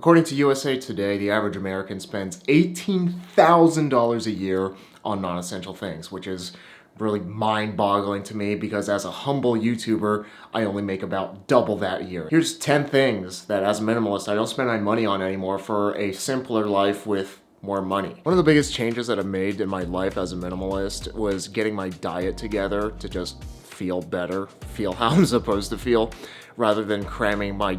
According to USA Today, the average American spends $18,000 a year on non-essential things, which is really mind-boggling to me because as a humble YouTuber, I only make about double that a year. Here's 10 things that as a minimalist I don't spend my money on anymore for a simpler life with more money. One of the biggest changes that I've made in my life as a minimalist was getting my diet together to just feel better, feel how I'm supposed to feel, rather than cramming my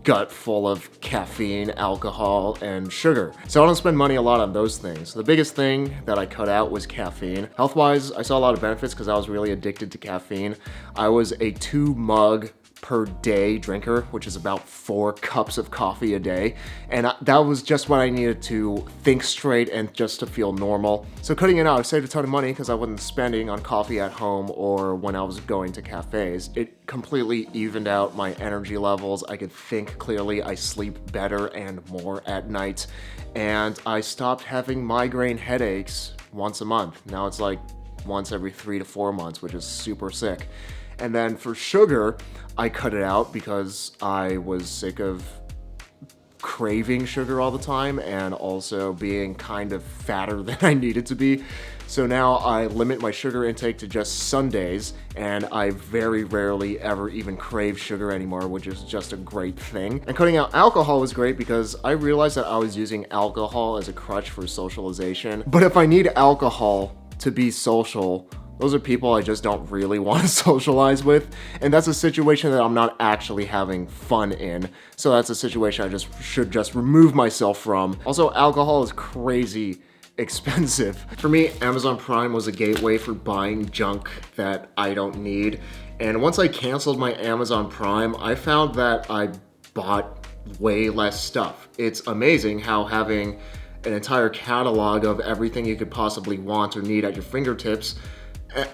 gut full of caffeine, alcohol, and sugar. So I don't spend money a lot on those things. The biggest thing that I cut out was caffeine. Health-wise, I saw a lot of benefits because I was really addicted to caffeine. I was a 2-mug per day drinker, which is about 4 cups of coffee a day. And that was just what I needed to think straight and just to feel normal. So cutting it out, I saved a ton of money because I wasn't spending on coffee at home or when I was going to cafes. It completely evened out my energy levels. I could think clearly, I sleep better and more at night. And I stopped having migraine headaches once a month. Now it's like once every 3 to 4 months, which is super sick. And then for sugar, I cut it out because I was sick of craving sugar all the time and also being kind of fatter than I needed to be. So now I limit my sugar intake to just Sundays, and I very rarely ever even crave sugar anymore, which is just a great thing. And cutting out alcohol was great because I realized that I was using alcohol as a crutch for socialization. But if I need alcohol to be social, those are people I just don't really want to socialize with, and that's a situation that I'm not actually having fun in. So that's a situation I should just remove myself from. Also, alcohol is crazy expensive. For me, Amazon Prime was a gateway for buying junk that I don't need. And once I canceled my Amazon Prime, I found that I bought way less stuff. It's amazing how having an entire catalog of everything you could possibly want or need at your fingertips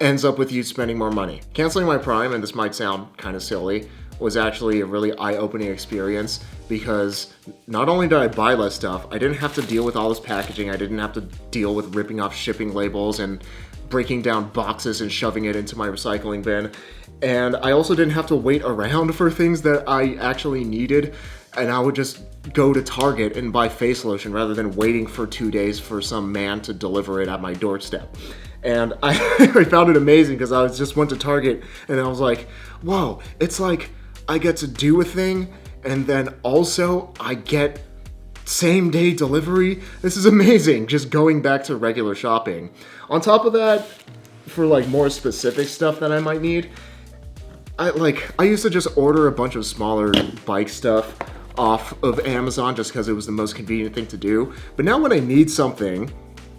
ends up with you spending more money. Canceling my Prime, and this might sound kind of silly, was actually a really eye-opening experience because not only did I buy less stuff, I didn't have to deal with all this packaging, I didn't have to deal with ripping off shipping labels and breaking down boxes and shoving it into my recycling bin. And I also didn't have to wait around for things that I actually needed, and I would just go to Target and buy face lotion rather than waiting for 2 days for some man to deliver it at my doorstep. And I found it amazing because I just went to Target and I was like, whoa, it's like I get to do a thing and then also I get same day delivery. This is amazing, just going back to regular shopping. On top of that, for like more specific stuff that I might need, I used to just order a bunch of smaller bike stuff off of Amazon just because it was the most convenient thing to do. But now when I need something,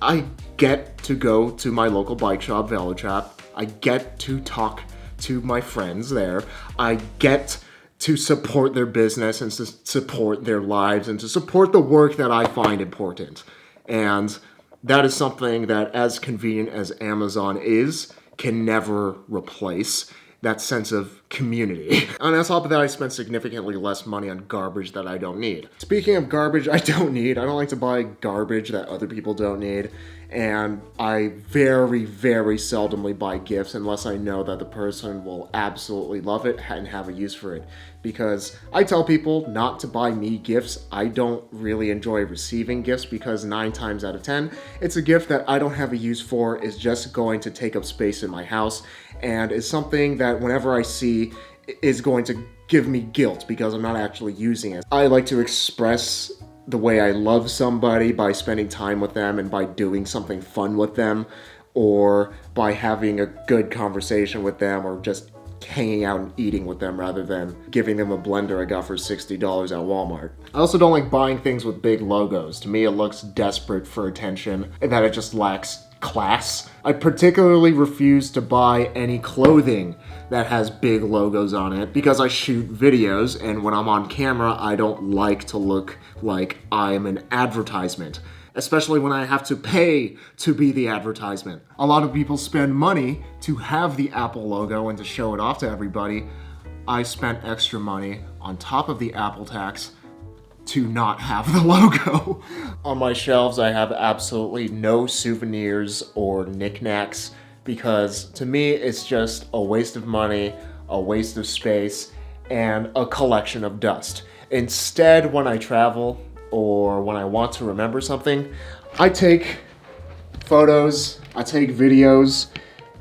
I get to go to my local bike shop, VeloTrap. I get to talk to my friends there. I get to support their business and to support their lives and to support the work that I find important. And that is something that, as convenient as Amazon is, can never replace that sense of community. And on top of that, I spend significantly less money on garbage that I don't need. Speaking of garbage I don't need, I don't like to buy garbage that other people don't need. And I very, very seldomly buy gifts unless I know that the person will absolutely love it and have a use for it. Because I tell people not to buy me gifts. I don't really enjoy receiving gifts because 9 times out of 10, it's a gift that I don't have a use for, is just going to take up space in my house, and is something that whenever I see is going to give me guilt because I'm not actually using it. I like to express the way I love somebody by spending time with them and by doing something fun with them, or by having a good conversation with them, or just hanging out and eating with them rather than giving them a blender I got for $60 at Walmart. I also don't like buying things with big logos. To me, it looks desperate for attention and that it just lacks class. I particularly refuse to buy any clothing that has big logos on it because I shoot videos, and when I'm on camera, I don't like to look like I'm an advertisement, especially when I have to pay to be the advertisement. A lot of people spend money to have the Apple logo and to show it off to everybody. I spent extra money on top of the Apple tax to not have the logo. On my shelves, I have absolutely no souvenirs or knickknacks because to me, it's just a waste of money, a waste of space, and a collection of dust. Instead, when I travel or when I want to remember something, I take photos, I take videos,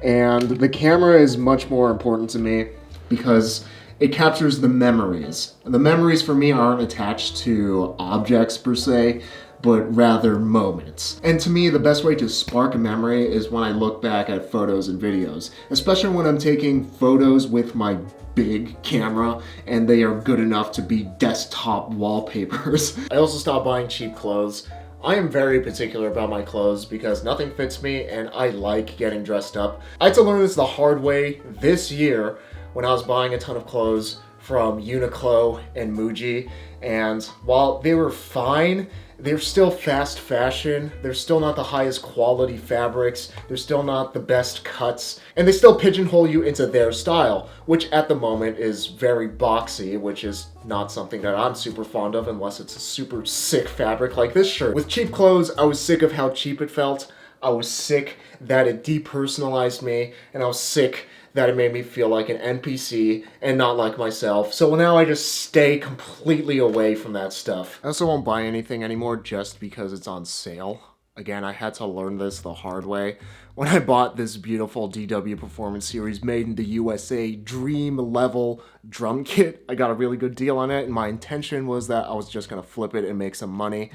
and the camera is much more important to me because it captures the memories. The memories for me aren't attached to objects per se, but rather moments. And to me, the best way to spark a memory is when I look back at photos and videos, especially when I'm taking photos with my big camera and they are good enough to be desktop wallpapers. I also stopped buying cheap clothes. I am very particular about my clothes because nothing fits me and I like getting dressed up. I had to learn this the hard way this year when I was buying a ton of clothes from Uniqlo and Muji, and while they were fine, they're still fast fashion, they're still not the highest quality fabrics, they're still not the best cuts, and they still pigeonhole you into their style, which at the moment is very boxy, which is not something that I'm super fond of unless it's a super sick fabric like this shirt. With cheap clothes, I was sick of how cheap it felt, I was sick that it depersonalized me, and I was sick that it made me feel like an NPC and not like myself. So now I just stay completely away from that stuff. I also won't buy anything anymore just because it's on sale. Again, I had to learn this the hard way. When I bought this beautiful DW Performance Series made in the USA Dream Level drum kit, I got a really good deal on it, and my intention was that I was just gonna flip it and make some money.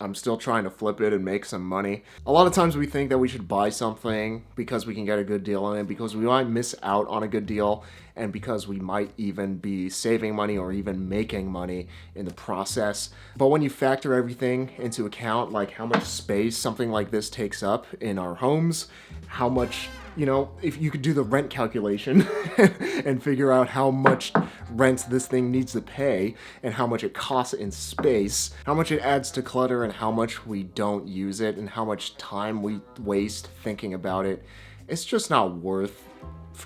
I'm still trying to flip it and make some money. A lot of times we think that we should buy something because we can get a good deal on it, because we might miss out on a good deal, and because we might even be saving money or even making money in the process. But when you factor everything into account, like how much space something like this takes up in our homes, how much, you know, if you could do the rent calculation and figure out how much rent this thing needs to pay and how much it costs in space, how much it adds to clutter and how much we don't use it and how much time we waste thinking about it, it's just not worth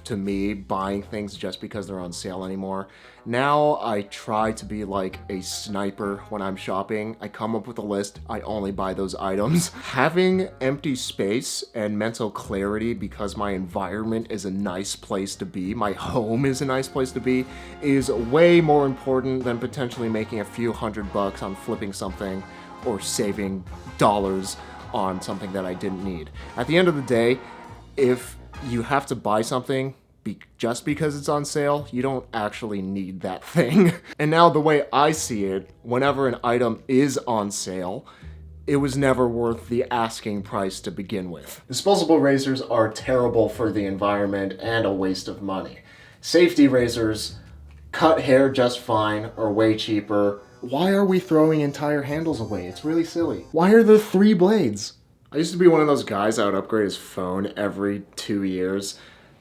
to me buying things just because they're on sale anymore. Now I try to be like a sniper when I'm shopping. I come up with a list, I only buy those items. Having empty space and mental clarity because my environment is a nice place to be, my home is a nice place to be, is way more important than potentially making a few $100 on flipping something or saving dollars on something that I didn't need. At the end of the day, if you have to buy something just because it's on sale, you don't actually need that thing. And now the way I see it, whenever an item is on sale, it was never worth the asking price to begin with. Disposable razors are terrible for the environment and a waste of money. Safety razors cut hair just fine, are way cheaper. Why are we throwing entire handles away? It's really silly. Why are there 3 blades? I used to be one of those guys that would upgrade his phone every 2 years,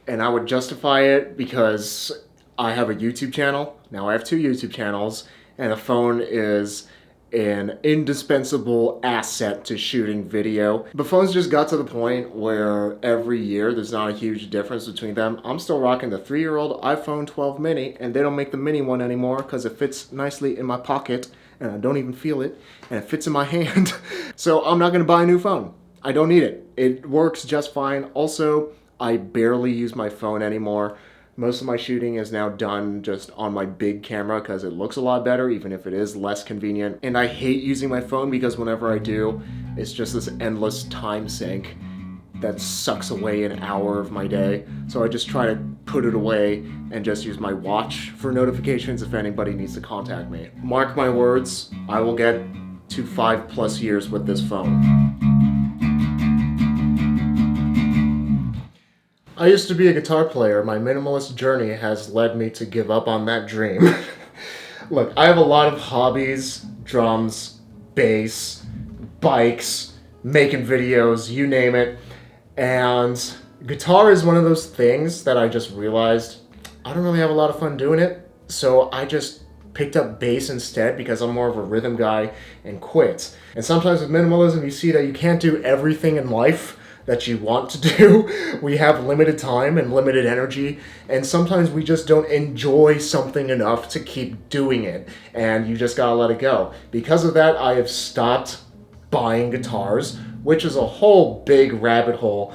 and I would justify it because I have a YouTube channel. Now I have 2 YouTube channels, and a phone is an indispensable asset to shooting video. The phones just got to the point where every year there's not a huge difference between them. I'm still rocking the 3-year-old iPhone 12 mini, and they don't make the mini one anymore because it fits nicely in my pocket, and I don't even feel it, and it fits in my hand. So I'm not gonna buy a new phone. I don't need it. It works just fine. Also, I barely use my phone anymore. Most of my shooting is now done just on my big camera because it looks a lot better, even if it is less convenient. And I hate using my phone because whenever I do, it's just this endless time sink that sucks away an hour of my day. So I just try to put it away and just use my watch for notifications if anybody needs to contact me. Mark my words, I will get to 5+ years with this phone. I used to be a guitar player. My minimalist journey has led me to give up on that dream. Look, I have a lot of hobbies: drums, bass, bikes, making videos, you name it. And guitar is one of those things that I just realized I don't really have a lot of fun doing it. So I just picked up bass instead because I'm more of a rhythm guy and quit. And sometimes with minimalism, you see that you can't do everything in life that you want to do. We have limited time and limited energy, and sometimes we just don't enjoy something enough to keep doing it, and you just gotta let it go. Because of that, I have stopped buying guitars, which is a whole big rabbit hole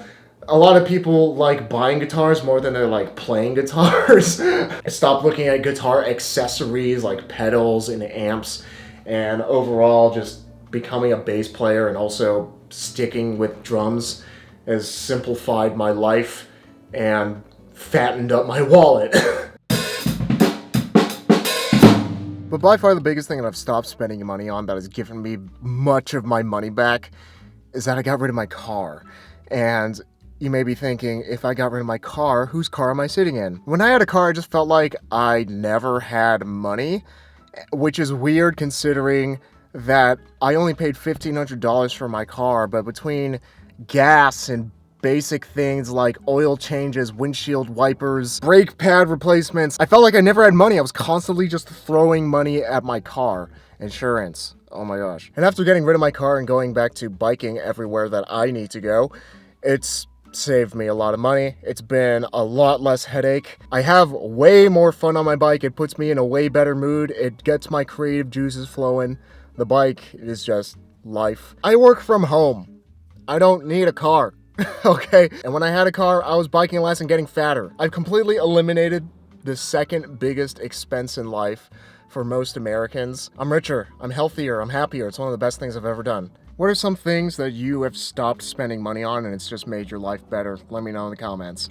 A lot of people like buying guitars more than they're like playing guitars. I stopped looking at guitar accessories like pedals and amps, and overall just becoming a bass player and also sticking with drums has simplified my life and fattened up my wallet. But by far the biggest thing that I've stopped spending money on that has given me much of my money back is that I got rid of my car. And you may be thinking, if I got rid of my car, whose car am I sitting in? When I had a car, I just felt like I never had money, which is weird considering that I only paid $1,500 for my car, but between gas and basic things like oil changes, windshield wipers, brake pad replacements, I felt like I never had money. I was constantly just throwing money at my car. Insurance. Oh my gosh. And after getting rid of my car and going back to biking everywhere that I need to go, it's saved me a lot of money. It's been a lot less headache. I have way more fun on my bike. It puts me in a way better mood. It gets my creative juices flowing. The bike is just life. I work from home. I don't need a car. Okay? And when I had a car, I was biking less and getting fatter. I've completely eliminated the second biggest expense in life for most Americans. I'm richer, I'm healthier, I'm happier. It's one of the best things I've ever done. What are some things that you have stopped spending money on and it's just made your life better? Let me know in the comments.